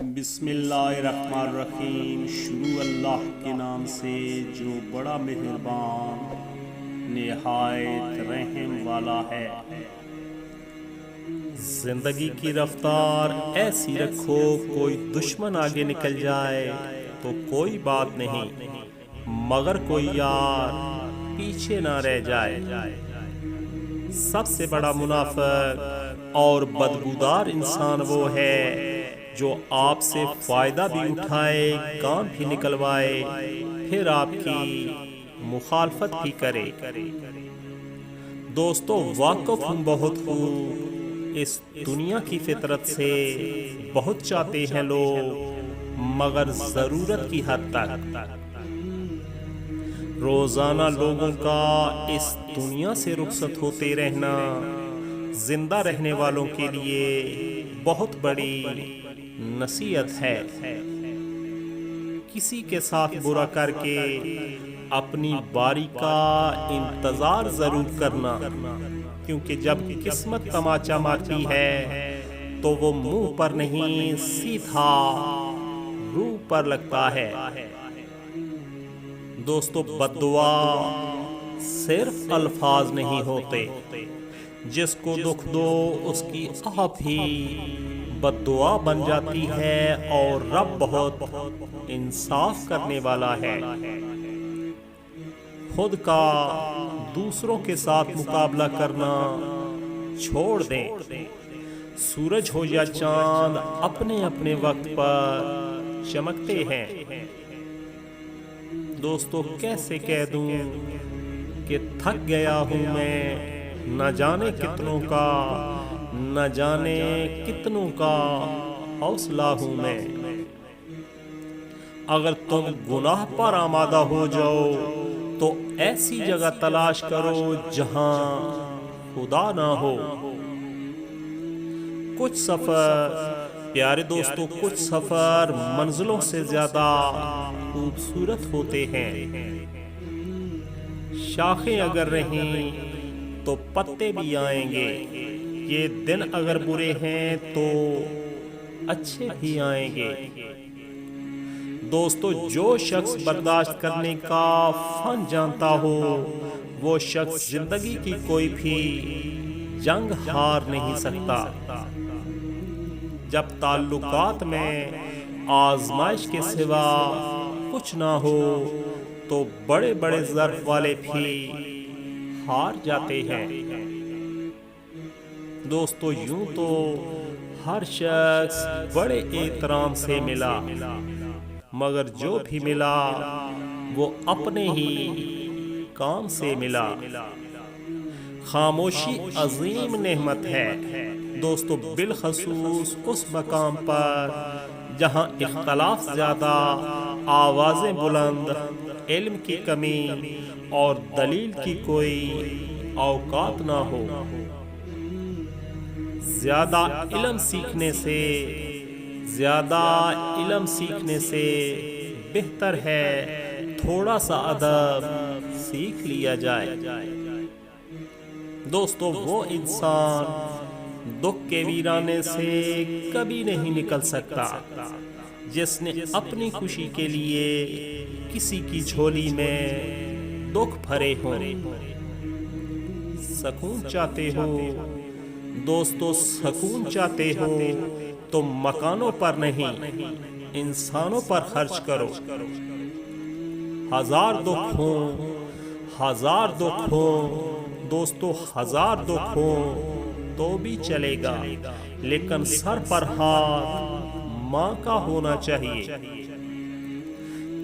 بسم اللہ الرحمن الرحیم۔ شروع اللہ کے نام سے جو بڑا مہربان نہایت رحم والا ہے۔ زندگی کی رفتار ایسی رکھو کوئی دشمن آگے نکل جائے تو کوئی بات نہیں، مگر کوئی یار پیچھے نہ رہ جائے۔ سب سے بڑا منافق اور بدبودار انسان وہ ہے جو آپ سے فائدہ بھی اٹھائے، کام بھی نکلوائے، پھر آپ کی مخالفت بھی کرے۔ دوستو، واقف ہوں بہت ہوں اس دنیا کی فطرت سے، بہت چاہتے ہیں لوگ مگر ضرورت کی حد تک۔ روزانہ لوگوں کا اس دنیا سے رخصت ہوتے رہنا زندہ رہنے والوں کے لیے بہت بڑی نصیحت ہے۔ کسی کے ساتھ برا کر کے اپنی باری کا انتظار ضرور کرنا، کیونکہ جب قسمت تماچا مارتی ہے تو وہ منہ پر نہیں سیدھا روح پر لگتا ہے۔ دوستو، بد دعا صرف الفاظ نہیں ہوتے، جس کو دکھ دو اس کی آپ ہی بد دعا بن جاتی ہے، اور رب بہت انصاف کرنے والا ہے۔ خود کا دوسروں کے ساتھ مقابلہ کرنا چھوڑ دیں۔ سورج ہو یا چاند اپنے اپنے وقت پر چمکتے ہیں۔ دوستو، کیسے کہہ دوں کہ تھک گیا ہوں میں، نہ جانے کتنوں کا، نہ جانے کتنوں کا حوصلہ ہوں میں۔ اگر تم گناہ پر آمادہ ہو جاؤ تو ایسی جگہ تلاش کرو جہاں خدا نہ ہو۔ کچھ سفر پیارے دوستو، کچھ سفر منزلوں سے زیادہ خوبصورت ہوتے ہیں۔ شاخیں اگر رہیں تو پتے بھی آئیں گے، یہ دن اگر برے ہیں تو اچھے بھی آئیں گے۔ دوستو، جو شخص برداشت کرنے کا فن جانتا ہو وہ شخص زندگی کی کوئی بھی جنگ ہار نہیں سکتا۔ جب تعلقات میں آزمائش کے سوا کچھ نہ ہو تو بڑے بڑے ظرف والے بھی ہار جاتے ہیں۔ دوستو، یوں تو ہر شخص بڑے احترام سے ملا، مگر جو بھی ملا وہ اپنے ہی کام سے ملا۔ خاموشی عظیم نعمت ہے دوستو، بالخصوص اس مقام پر جہاں اختلاف زیادہ، آوازیں بلند، علم کی کمی اور دلیل کی کوئی اوقات نہ ہو۔ زیادہ علم سیکھنے سے بہتر ہے تھوڑا سا ادب سیکھ لیا جائے۔ دوستو، وہ انسان دکھ کے ویرانے سے کبھی نہیں نکل سکتا جس نے اپنی خوشی کے لیے کسی کی جھولی میں دکھ بھرے ہوں۔ سکون چاہتے ہو دوستو، سکون چاہتے ہو تو مکانوں پر نہیں انسانوں پر خرچ کرو۔ ہزار دکھ ہوں دوستو، ہزار دکھ ہوں تو بھی چلے گا، لیکن سر پر ہاتھ ماں کا ہونا چاہیے۔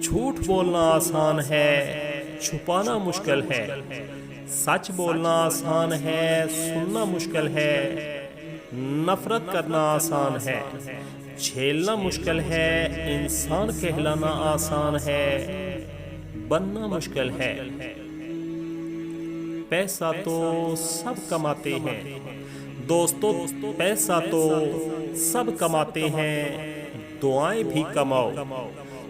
جھوٹ بولنا آسان ہے، چھپانا مشکل ہے۔ سچ بولنا آسان ہے، سننا مشکل ہے۔ نفرت کرنا آسان ہے، جھیلنا مشکل ہے۔ انسان کہلانا آسان ہے، بننا مشکل ہے۔ پیسہ تو سب کماتے ہیں دوستو، پیسہ تو سب کماتے ہیں، دعائیں بھی کماؤ،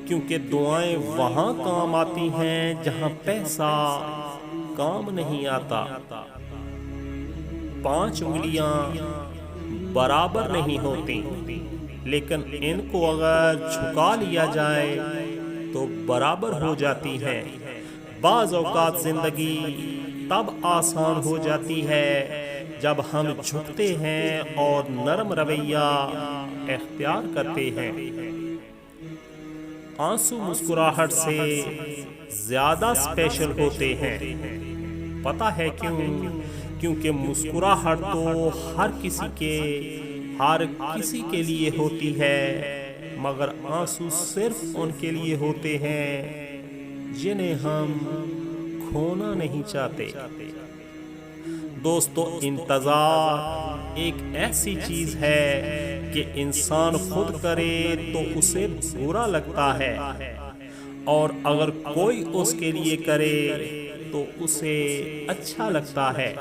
کیونکہ دعائیں وہاں کام آتی ہیں جہاں پیسہ کام نہیں آتا۔ 5 انگلیاں برابر نہیں ہوتی، لیکن ان کو اگر جھکا لیا جائے تو برابر ہو جاتی ہیں۔ بعض اوقات زندگی تب آسان ہو جاتی ہے جب ہم جھکتے ہیں اور نرم رویہ اختیار کرتے ہیں۔ آنسو مسکراہٹ سے زیادہ اسپیشل ہوتے ہیں۔ پتہ ہے کیوں؟ کیونکہ مسکراہٹ تو ہر کسی کے لیے ہوتی ہے، مگر آنسو صرف ان کے لیے ہوتے ہیں جنہیں ہم کھونا نہیں چاہتے۔ دوستو، انتظار ایک ایسی چیز ہے کہ انسان خود کرے تو اسے برا لگتا ہے، اور اگر کوئی اس کے لیے کرے تو اسے اچھا لگتا ہے۔